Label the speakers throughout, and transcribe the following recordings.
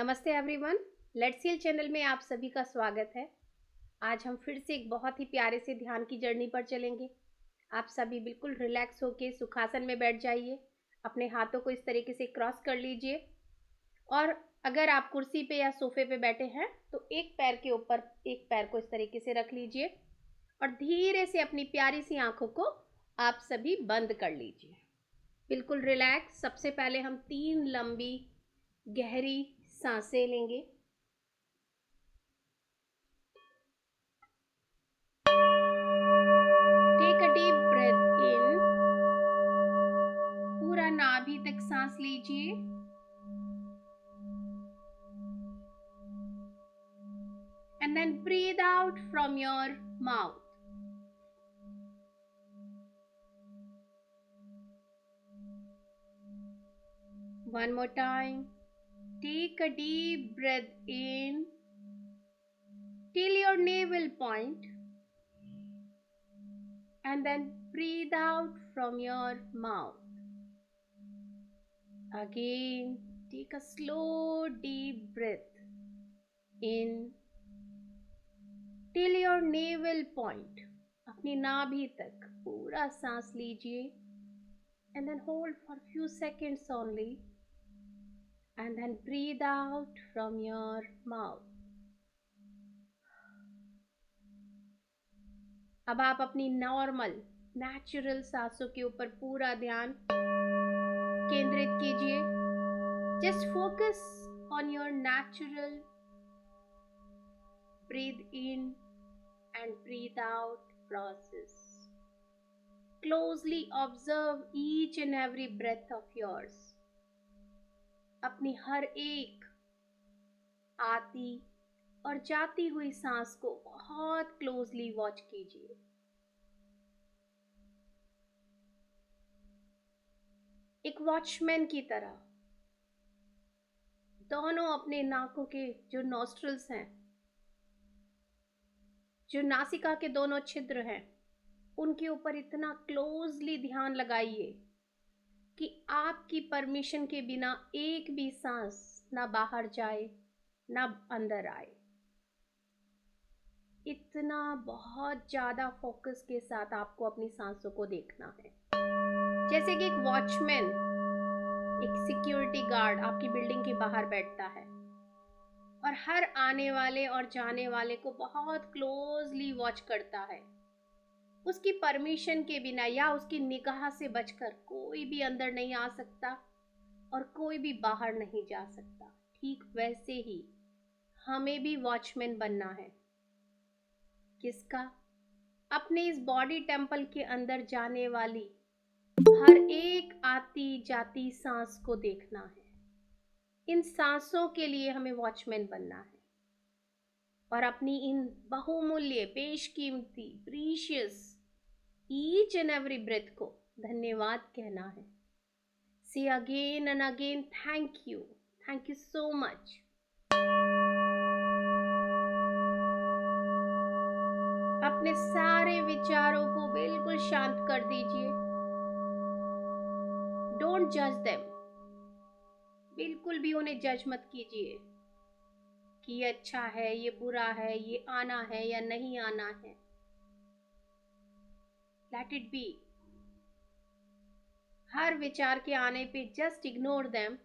Speaker 1: नमस्ते everyone, let's heal channel में आप सभी का स्वागत है। आज हम फिर से एक बहुत ही प्यारे से ध्यान की जर्नी पर चलेंगे। आप सभी बिल्कुल रिलैक्स होके सुखासन में बैठ जाइए। अपने हाथों को इस तरीके से क्रॉस कर लीजिए और अगर आप कुर्सी पे या सोफे पे बैठे हैं तो एक पैर के ऊपर एक पैर को इस तरीके से रख लीजिए और धीरे से अपनी प्यारी सी आंखों को आप सभी बंद कर लीजिए। बिल्कुल रिलैक्स। सबसे पहले हम 3 लंबी गहरी सांसें लेंगे। Take a deep breath in, पूरा नाभि तक सांस लीजिए and then breathe out from your mouth. One more time. Take a deep breath in till your navel point and then breathe out from your mouth. Again, take a slow deep breath in till your navel point. अपनी नाभि तक पूरा सांस लीजिए and then hold for few seconds only and then breathe out from your mouth. अब आप अपनी normal natural सांसों के ऊपर पूरा ध्यान केंद्रित कीजिए। Just focus on your natural breathe in and breathe out process. Closely observe each and every breath of yours. अपनी हर एक आती और जाती हुई सांस को बहुत क्लोजली वॉच कीजिए। एक वॉचमैन की तरह दोनों अपने नाकों के जो नॉस्ट्रल्स हैं, जो नासिका के दोनों छिद्र हैं, उनके ऊपर इतना क्लोजली ध्यान लगाइए कि आपकी परमिशन के बिना एक भी सांस ना बाहर जाए ना अंदर आए। इतना बहुत ज्यादा फोकस के साथ आपको अपनी सांसों को देखना है। जैसे कि एक वॉचमैन, एक सिक्योरिटी गार्ड आपकी बिल्डिंग के बाहर बैठता है और हर आने वाले और जाने वाले को बहुत क्लोजली वॉच करता है। उसकी परमिशन के बिना या उसकी निगाह से बचकर कोई भी अंदर नहीं आ सकता और कोई भी बाहर नहीं जा सकता। ठीक वैसे ही हमें भी वॉचमैन बनना है। किसका? अपने इस बॉडी टेम्पल के अंदर जाने वाली हर एक आती जाती सांस को देखना है। इन सांसों के लिए हमें वॉचमैन बनना है और अपनी इन बहुमूल्य, बेशकीमती, precious each and every breath को धन्यवाद कहना है। Say again and again thank you so much. अपने सारे विचारों को बिल्कुल शांत कर दीजिए। डोंट जज देम। बिल्कुल भी उन्हें जज मत कीजिए कि ये अच्छा है, ये बुरा है, ये आना है या नहीं आना है। Let it be. हर विचार के आने पे just ignore them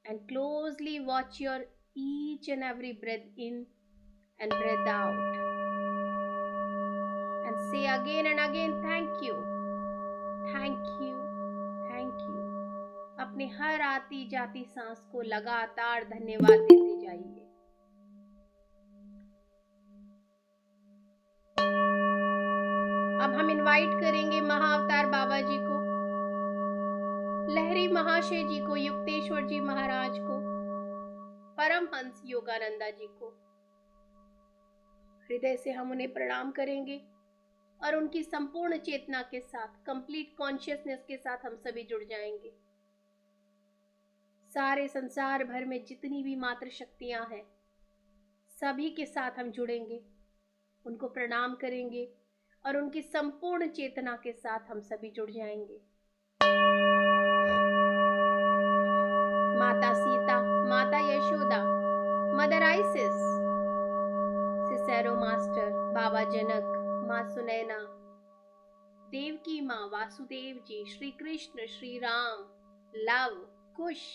Speaker 1: and closely watch your each and every breath in and breath out and say again and again thank you. अपनी हर आती जाती सांस को लगातार धन्यवाद देते जाइए। अब हम इनवाइट करेंगे महाअवतार बाबा जी को, लहरी महाशय जी को, युक्तेश्वर जी महाराज को, परमहंस योगानंदा जी को। हृदय से हम उन्हें प्रणाम करेंगे और उनकी संपूर्ण चेतना के साथ, कंप्लीट कॉन्शियसनेस के साथ हम सभी जुड़ जाएंगे। सारे संसार भर में जितनी भी मात्र शक्तियां हैं, सभी के साथ हम जुड़ेंगे, उनको प्रणाम करेंगे और उनकी संपूर्ण चेतना के साथ हम सभी जुड़ जाएंगे। माता सीता, माता Yashoda, mother Isis, Cicero master, बाबा जनक, माँ सुनैना, देव की माँ वासुदेव जी, श्री कृष्ण, श्री राम, लव, कुश,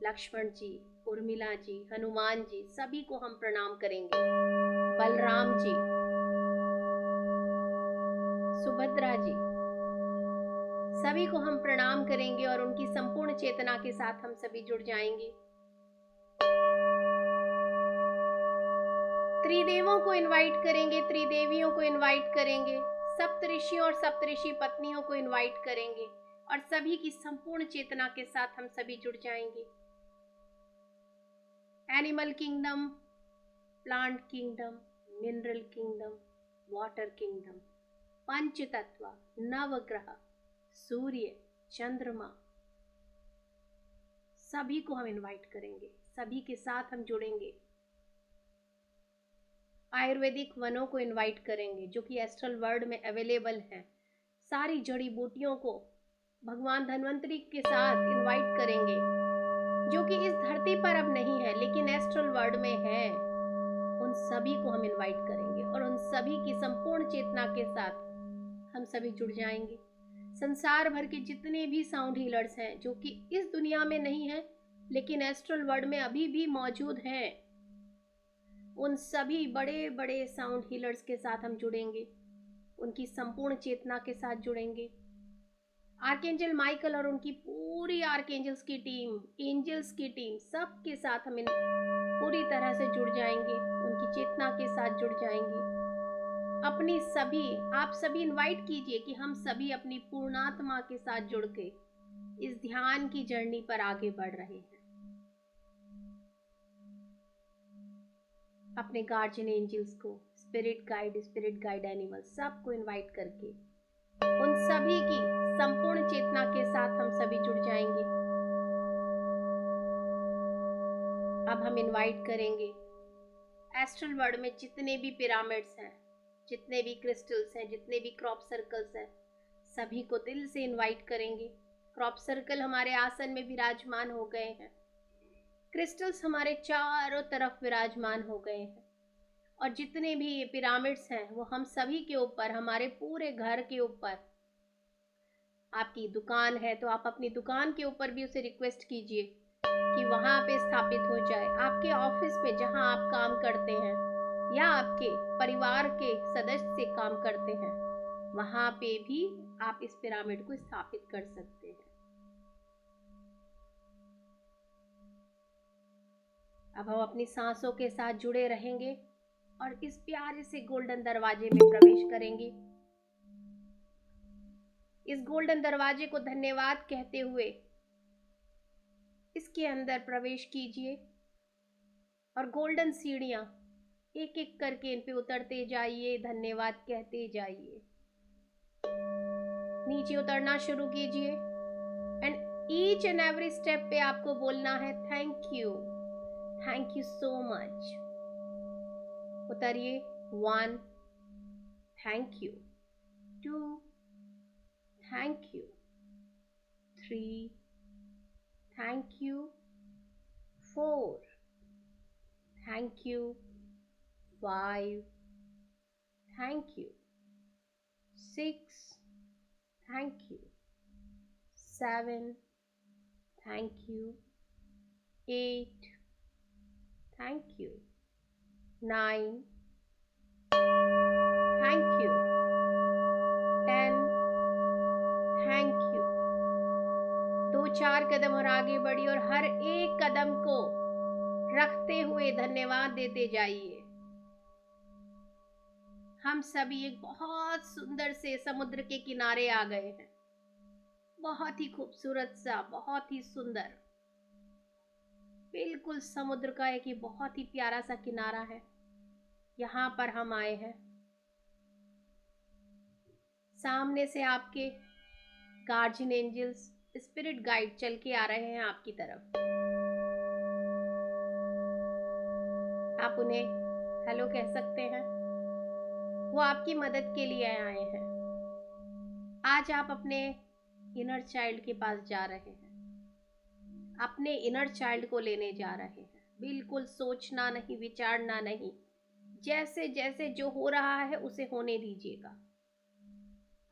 Speaker 1: लक्ष्मण जी, उर्मिला जी, हनुमान जी, सभी को हम प्रणाम करेंगे। बलराम जी, सुभद्रा जी, सभी को हम प्रणाम करेंगे और उनकी संपूर्ण चेतना के साथ हम सभी जुड़ जाएंगे। त्रिदेवों को इनवाइट करेंगे, त्रिदेवियों को इनवाइट करेंगे, सप्तऋषि और सप्तऋषि पत्नियों को इनवाइट करेंगे और सभी की संपूर्ण चेतना के साथ हम सभी जुड़ जाएंगे। Animal kingdom, plant kingdom, mineral kingdom, water kingdom, पंच तत्व, नवग्रह, सूर्य, चंद्रमा, सभी को हम इनवाइट करेंगे, सभी के साथ हम जुड़ेंगे। आयुर्वेदिक वनों को इनवाइट करेंगे जो कि एस्ट्रल वर्ल्ड में अवेलेबल हैं। सारी जड़ी बूटियों को भगवान धन्वंतरी के साथ इनवाइट करेंगे जो कि इस धरती पर अब नहीं है लेकिन एस्ट्रल वर्ल्ड में है। उन सभी को हम इनवाइट करेंगे और उन सभी की संपूर्ण चेतना के साथ हम सभी जुड़ जाएंगे। संसार भर के जितने भी साउंड हीलर्स हैं जो कि इस दुनिया में नहीं है लेकिन एस्ट्रल वर्ल्ड में अभी भी मौजूद हैं, उन सभी बड़े बड़े साउंड हीलर्स के साथ हम जुड़ेंगे, उनकी संपूर्ण चेतना के साथ जुड़ेंगे। आर्कएंजल माइकल और उनकी पूरी आर्कएंजल्स की टीम, एंजल्स की टीम, सब के साथ हम पूरी तरह से जुड़ जाएंगे, उनकी चेतना के साथ जुड़ जाएंगे। अपनी सभी, आप सभी इनवाइट कीजिए कि हम सभी अपनी पूर्णात्मा के साथ जुड़ के इस ध्यान की जर्नी पर आगे बढ़ रहे हैं। अपने गार्जियन एंजल्स को, स्पिरिट गाइड एनिमल, सबको इनवाइट करके उन सभी की संपूर्ण चेतना के साथ हम सभी जुड़ जाएंगे। अब हम इनवाइट करेंगे एस्ट्रल वर्ल्ड में जितने भी पिरामिड्स हैं, जितने भी क्रिस्टल्स हैं, जितने भी क्रॉप सर्कल्स हैं, सभी को दिल से इनवाइट करेंगे। क्रॉप सर्कल हमारे आसन में विराजमान हो गए हैं, क्रिस्टल्स हमारे चारों तरफ विराजमान हो गए हैं और जितने भी ये पिरामिड्स हैं वो हम सभी के ऊपर, हमारे पूरे घर के ऊपर, आपकी दुकान है तो आप अपनी दुकान के ऊपर भी उसे रिक्वेस्ट कीजिए कि वहाँ पे स्थापित हो जाए। आपके ऑफिस में जहाँ आप काम करते हैं या आपके परिवार के सदस्य काम करते हैं, वहाँ पे भी आप इस पिरामिड को स्थापित कर सकते हैं। अब हम अपनी सांसों के साथ जुड़े रहेंगे और इस प्यारे से गोल्डन दरवाजे में प्रवेश करेंगे। इस गोल्डन दरवाजे को धन्यवाद कहते हुए इसके अंदर प्रवेश कीजिए और गोल्डन सीढ़ियां एक एक करके इन पे उतरते जाइए, धन्यवाद कहते जाइए। नीचे उतरना शुरू कीजिए and each and every step पे आपको बोलना है थैंक यू सो मच। उतरिए। 1, thank you. 2, thank you. 3, thank you. 4, thank you. 5, thank you. 6, thank you. 7, thank you. 8, thank you. 9, thank you. 10, thank you. 2-4 कदम और आगे बढ़िए और हर एक कदम को रखते हुए धन्यवाद देते जाइए। हम सभी एक बहुत सुंदर से समुद्र के किनारे आ गए हैं। बहुत ही खूबसूरत सा, बहुत ही सुंदर, बिल्कुल समुद्र का एक ही बहुत ही प्यारा सा किनारा है। यहाँ पर हम आए हैं। सामने से आपके गार्जियन एंजल्स, स्पिरिट गाइड चल के आ रहे हैं आपकी तरफ। आप उन्हें हेलो कह सकते हैं। वो आपकी मदद के लिए आए हैं। आज आप अपने इनर चाइल्ड के पास जा रहे हैं। अपने इनर चाइल्ड को लेने जा रहे हैं। बिल्कुल सोचना नहीं, विचारना नहीं, जैसे जैसे जो हो रहा है उसे होने दीजिएगा।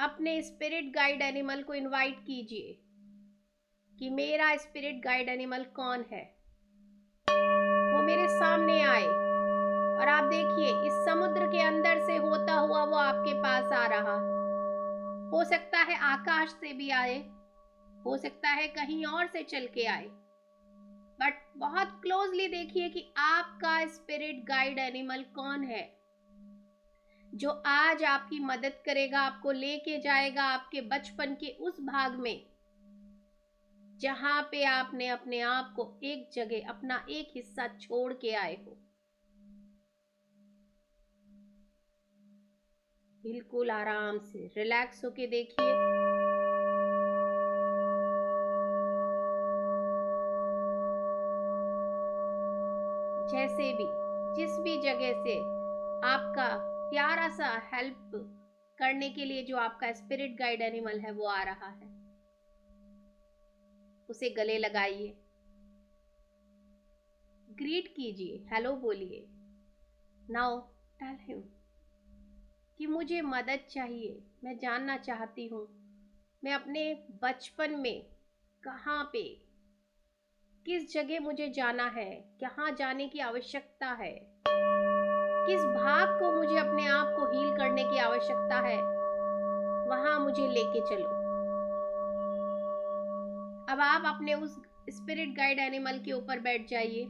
Speaker 1: अपने स्पिरिट गाइड एनिमल को इनवाइट कीजिए कि मेरा स्पिरिट गाइड एनिमल कौन है, वो मेरे सामने आए और आप देखिए इस समुद्र के अंदर से होता हुआ वो आपके पास आ रहा है। हो सकता है आकाश से भी आए, हो सकता है कहीं और से चल के आए, बट बहुत क्लोजली देखिए कि आपका स्पिरिट गाइड एनिमल कौन है जो आज आपकी मदद करेगा, आपको लेके जाएगा आपके बचपन के उस भाग में जहां पे आपने अपने आप को एक जगह, अपना एक हिस्सा छोड़ के आए हो। बिल्कुल आराम से रिलैक्स होके देखिए। जैसे भी, जिस भी जगह से आपका प्यारा सा हेल्प करने के लिए जो आपका स्पिरिट गाइड एनिमल है वो आ रहा है, उसे गले लगाइए, ग्रीट कीजिए, हेलो बोलिए। नाउ टेल हिम कि मुझे मदद चाहिए, मैं जानना चाहती हूँ मैं अपने बचपन में कहाँ पे, किस जगह मुझे जाना है, कहाँ जाने की आवश्यकता है, किस भाग को मुझे अपने आप को हील करने की आवश्यकता है, वहां मुझे लेके चलो। अब आप अपने उस स्पिरिट गाइड एनिमल के ऊपर बैठ जाइए।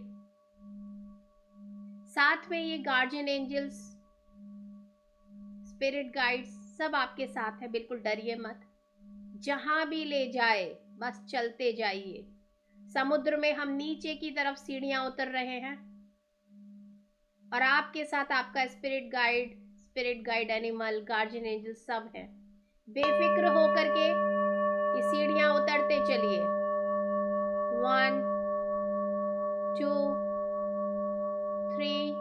Speaker 1: साथ में ये गार्जियन एंजल्स, स्पिरिट गाइड्स सब आपके साथ है, बिल्कुल डरिए मत। जहां भी ले जाए बस चलते जाइए। समुद्र में हम नीचे की तरफ सीढ़ियां उतर रहे हैं और आपके साथ आपका spirit guide animal, guardian angel सब है। बेफिक्र होकर के ये सीढ़ियां उतरते चलिए। 1 2 3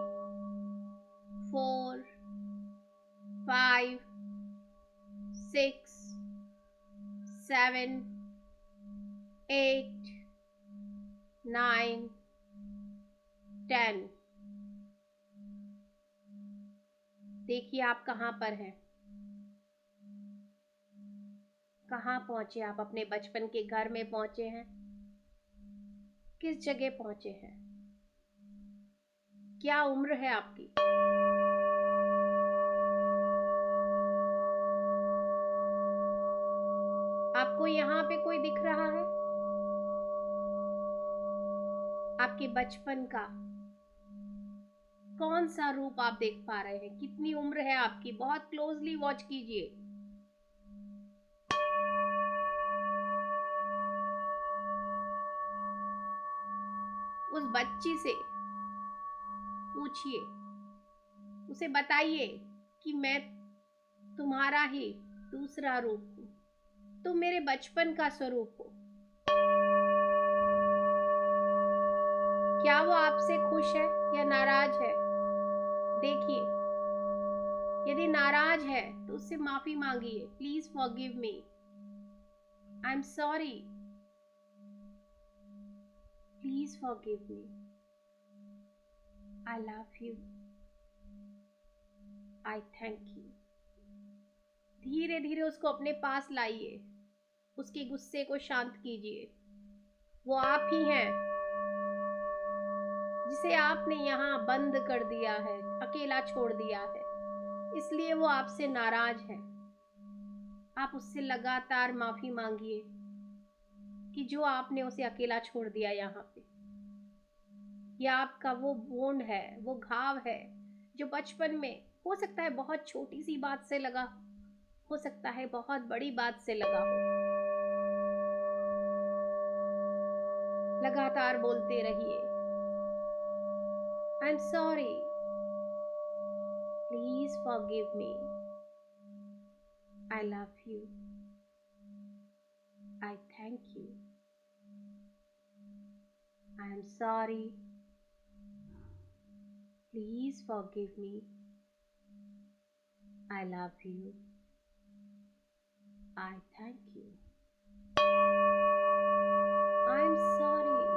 Speaker 1: 4 5 6 7 8 9 10। देखिए आप कहाँ पर हैं, कहाँ पहुंचे आप, अपने बचपन के घर में पहुंचे हैं, किस जगह पहुंचे हैं, क्या उम्र है आपकी। आपको यहाँ पे कोई दिख रहा है, आपके बचपन का कौन सा रूप आप देख पा रहे हैं, कितनी उम्र है आपकी, बहुत क्लोजली वॉच कीजिए। उस बच्ची से पूछिए, उसे बताइए कि मैं तुम्हारा ही दूसरा रूप हूं, तुम मेरे बचपन का स्वरूप हो। क्या वो आपसे खुश है या नाराज है? देखिए, यदि नाराज है तो उससे माफी मांगिए। Please forgive me, I am sorry, please forgive me, I love you, I thank you. धीरे धीरे उसको अपने पास लाइए, उसके गुस्से को शांत कीजिए। वो आप ही हैं जिसे आपने यहाँ बंद कर दिया है, अकेला छोड़ दिया है, इसलिए वो आपसे नाराज है। आप उससे लगातार माफी मांगिए कि जो आपने उसे अकेला छोड़ दिया यहाँ पे। यह आपका वो वुंड है, वो घाव है जो बचपन में हो सकता है बहुत छोटी सी बात से लगा, हो सकता है बहुत बड़ी बात से लगा हो। लगातार बोलते रहिए, आई am sorry, please forgive me, I love you, I thank you, I am sorry, please forgive me, I love you, I thank you, I am sorry,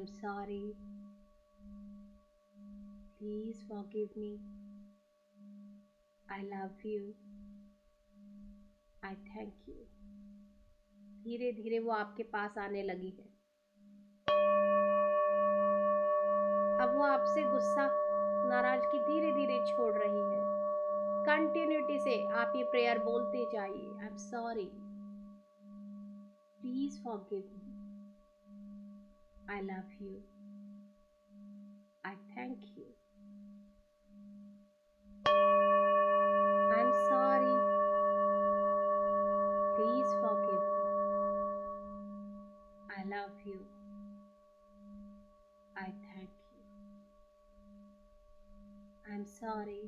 Speaker 1: I'm sorry. Please forgive me. I love you. I thank you. धीरे धीरे वो आपके पास आने लगी है। अब वो आपसे गुस्सा, नाराजगी धीरे धीरे छोड़ रही है। कंटिन्यूटी से आप ये प्रेयर बोलते जाइए। आई am sorry, please forgive me, I love you, I thank you, I am sorry, please forgive me, I love you, I thank you, I am sorry,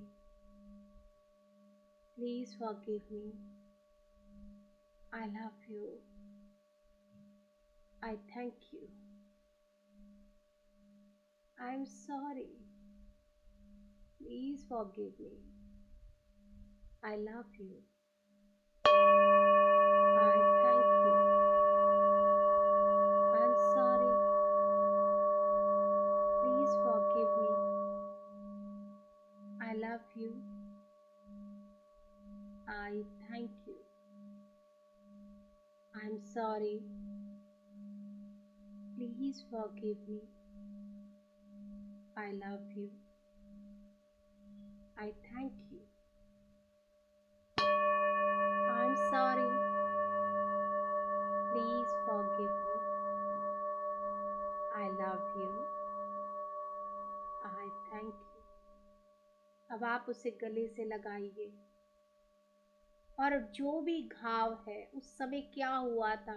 Speaker 1: please forgive me. I love you. I thank you. I'm sorry. Please forgive me. I love you. I thank you. I'm sorry. Please forgive me. I love you. I thank you. I'm sorry. Please forgive me. I love you. I thank you. I'm sorry. Please forgive me. I love you. I thank you. अब आप उसे गले से लगाइए और जो भी घाव है, उस समय क्या हुआ था,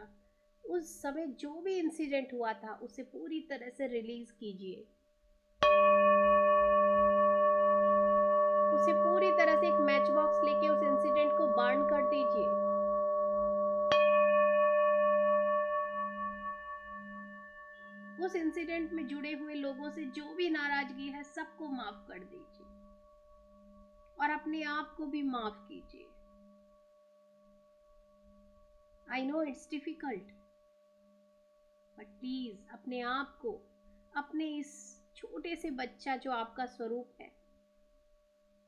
Speaker 1: उस समय जो भी इंसिडेंट हुआ था, उसे पूरी तरह से रिलीज कीजिए। उसे पूरी तरह से एक मैच बॉक्स लेके उस इंसिडेंट को बर्न कर दीजिए। उस इंसिडेंट में जुड़े हुए लोगों से जो भी नाराजगी है, सबको माफ कर दीजिए और अपने आप को भी माफ कीजिए। I know it's difficult, but please अपने आप को, अपने इस छोटे से बच्चा जो आपका स्वरूप है,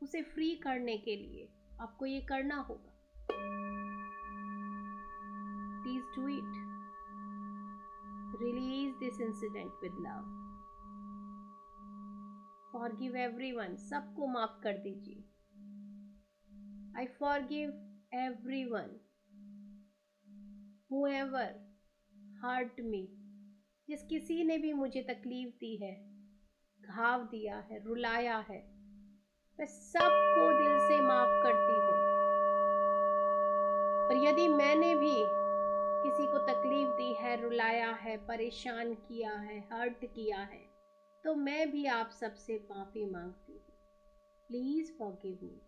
Speaker 1: उसे फ्री करने के लिए आपको ये करना होगा। Please do it. Release this incident with love. Forgive everyone. सबको माफ कर दीजिए। I forgive everyone. Whoever hurt me, जिस किसी ने भी मुझे तकलीफ दी है, घाव दिया है, रुलाया है, मैं सबको दिल से माफ करती हूँ। और यदि मैंने भी किसी को तकलीफ दी है, रुलाया है, परेशान किया है, हर्ट किया है, तो मैं भी आप सबसे माफी मांगती हूँ। Please forgive me.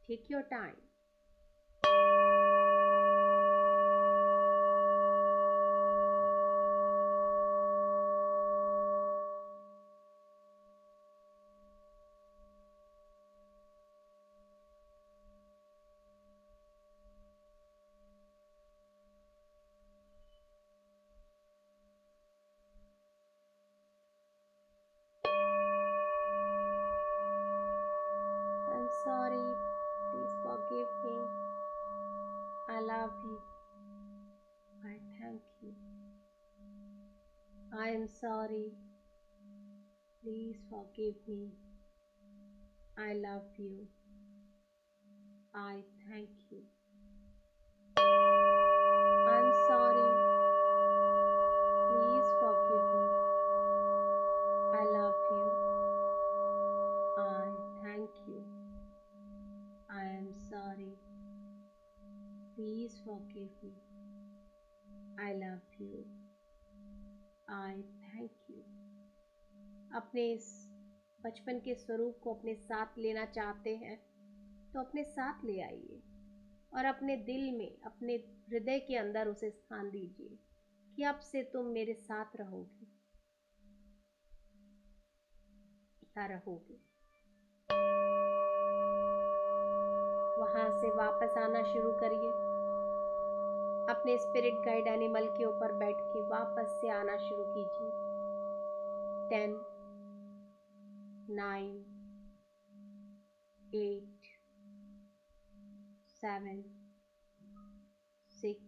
Speaker 1: Take your time. I'm sorry. Please forgive me. I love you. I thank you. I am sorry. Please forgive me. I love you. I thank you. I'm sorry. Please forgive me. I love you. I thank you. I am sorry. Please forgive me. I love you. I thank you. अपने इस बचपन के स्वरूप को अपने साथ लेना चाहते हैं तो अपने साथ ले आइए और अपने दिल में, अपने हृदय के अंदर उसे स्थान दीजिए कि अब से तुम मेरे साथ रहोगे या रहोगे। वहां से वापस आना शुरू करिए अपने स्पिरिट गाइड एनिमल के ऊपर बैठ के वापस से आना शुरू कीजिए। 10, 9, 8, 7, 6,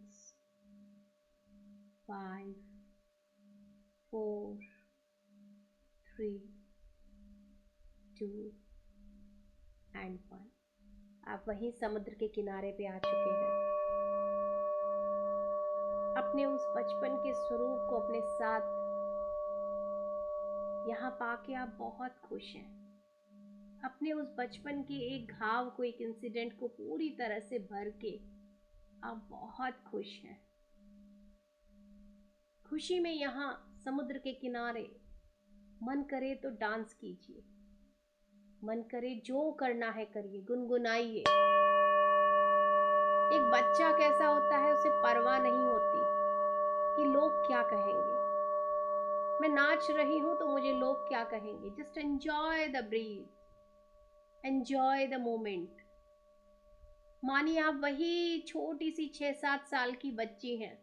Speaker 1: 5, 4, 3, 2 एंड 1। आप वहीं समुद्र के किनारे पे आ चुके हैं। अपने उस बचपन के स्वरूप को अपने साथ यहाँ पाके आप बहुत खुश हैं। अपने उस बचपन के एक घाव को, एक इंसिडेंट को पूरी तरह से भर के आप बहुत खुश हैं। खुशी में यहाँ समुद्र के किनारे मन करे तो डांस कीजिए, मन करे जो करना है करिए, गुनगुनाइए। एक बच्चा कैसा होता है, उसे परवाह नहीं होती कि लोग क्या कहेंगे। मैं नाच रही हूं तो मुझे लोग क्या कहेंगे। Just enjoy the breeze, enjoy the moment. मानिए आप वही छोटी सी 6-7 साल की बच्ची हैं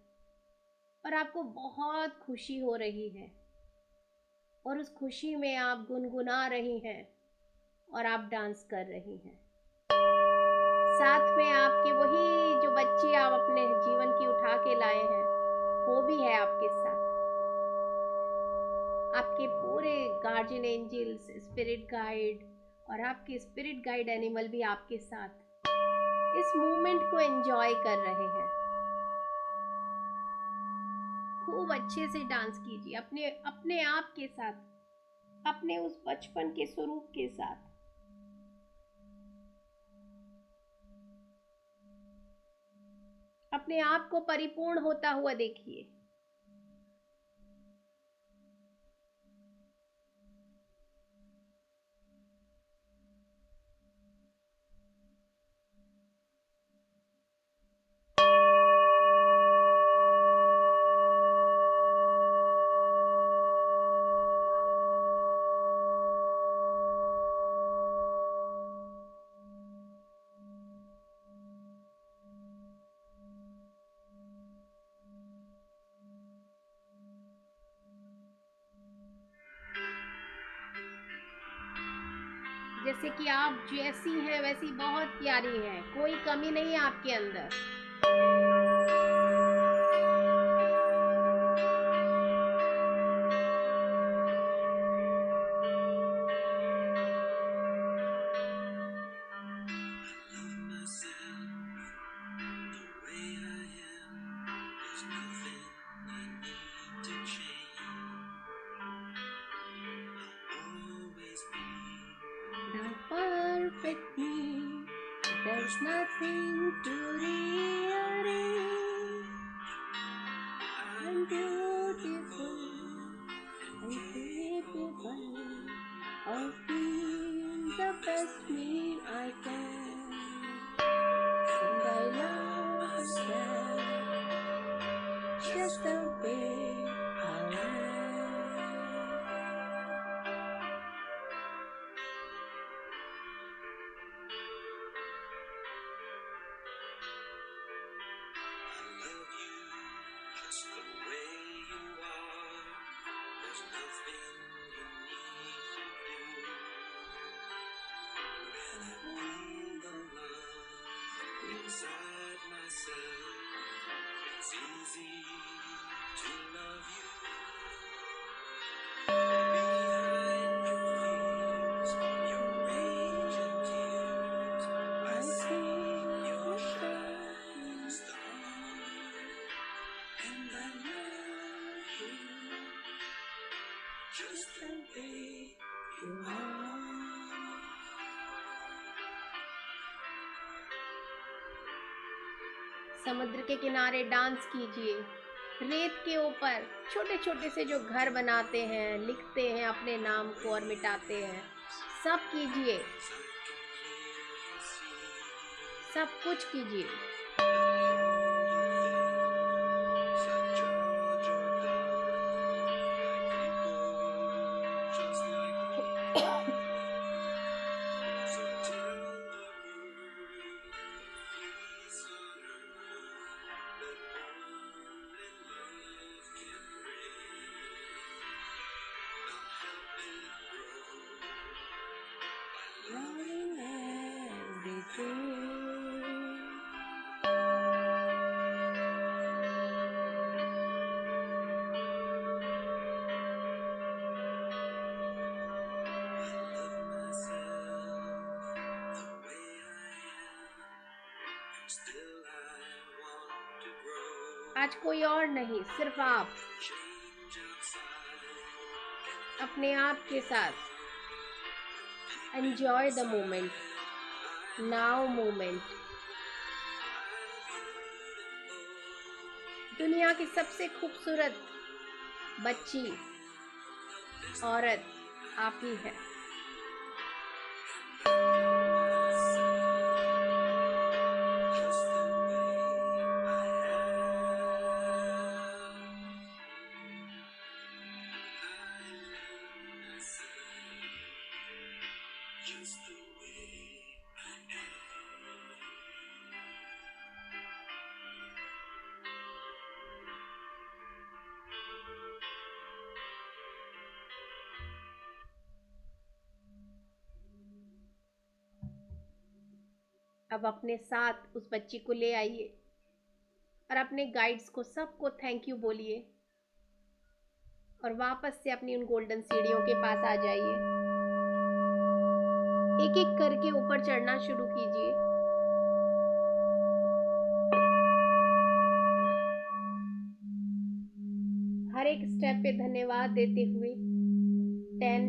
Speaker 1: और आपको बहुत खुशी हो रही है और उस खुशी में आप गुनगुना रही हैं और आप डांस कर रही हैं। साथ में आपके वही जो बच्ची आप अपने जीवन की उठा के लाए हैं, वो भी है आपके साथ। आपके पूरे गार्जियन एंजल्स, स्पिरिट गाइड और आपके स्पिरिट गाइड एनिमल भी आपके साथ इस मोमेंट को एंजॉय कर रहे हैं। खूब अच्छे से डांस कीजिए अपने आप के साथ, अपने उस बचपन के स्वरूप के साथ। अपने आप को परिपूर्ण होता हुआ देखिए। जैसे कि आप जैसी हैं वैसी बहुत प्यारी हैं, कोई कमी नहीं है आपके अंदर। Perfect me, there's nothing to rearrange. I'm beautiful and capable of being the best me I can. And I love myself just the way I am. Inside myself, it's easy to love you. Behind your fears, your rage and tears, I see your shining star, and I love you just the way you are. समुद्र के किनारे dance कीजिए। रेत के ऊपर छोटे छोटे से जो घर बनाते हैं, लिखते हैं अपने नाम को और मिटाते हैं, सब कीजिए, सब कुछ कीजिए। आज कोई और नहीं, सिर्फ आप अपने आप के साथ। Enjoy the moment, now moment. दुनिया की सबसे खूबसूरत बच्ची, औरत आप ही है। अब अपने साथ उस बच्ची को ले आइए और अपने गाइड्स को सबको थैंक यू बोलिए और वापस से अपनी उन गोल्डन सीढ़ियों के पास आ जाइए। एक एक करके ऊपर चढ़ना शुरू कीजिए। हर एक स्टेप पे धन्यवाद देते हुए 10,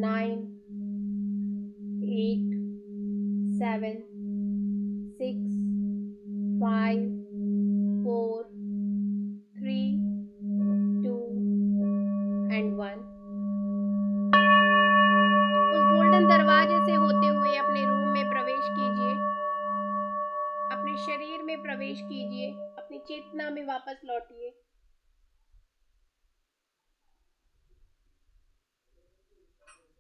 Speaker 1: 9, 8, 7, 6, 5, 4, 3, 2 and 1 उस गोल्डन दरवाजे से होते हुए अपने रूम में प्रवेश कीजिए, अपने शरीर में प्रवेश कीजिए, अपनी चेतना में वापस लौटिए।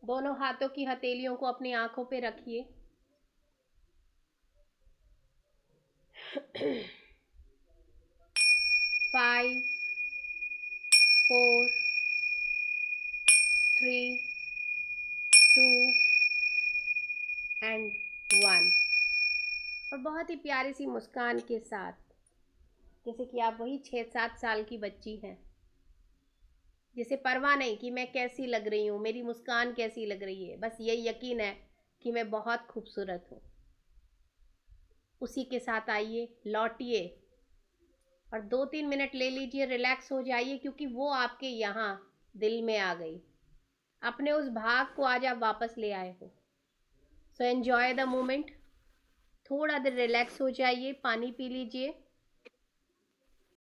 Speaker 1: दोनों हाथों की हथेलियों को अपनी आंखों पे रखिए। फाइव, 4, 3, 2 and 1 और बहुत ही प्यारी सी मुस्कान के साथ, जैसे कि आप वही 6-7 साल की बच्ची हैं, जिसे परवाह नहीं कि मैं कैसी लग रही हूँ, मेरी मुस्कान कैसी लग रही है, बस यही यकीन है कि मैं बहुत खूबसूरत हूँ। उसी के साथ आइए, लौटिए और 2-3 मिनट ले लीजिए, रिलैक्स हो जाइए, क्योंकि वो आपके यहाँ दिल में आ गई। अपने उस भाग को आज आप वापस ले आए हो। So enjoy the moment. थोड़ा देर रिलैक्स हो जाइए, पानी पी लीजिए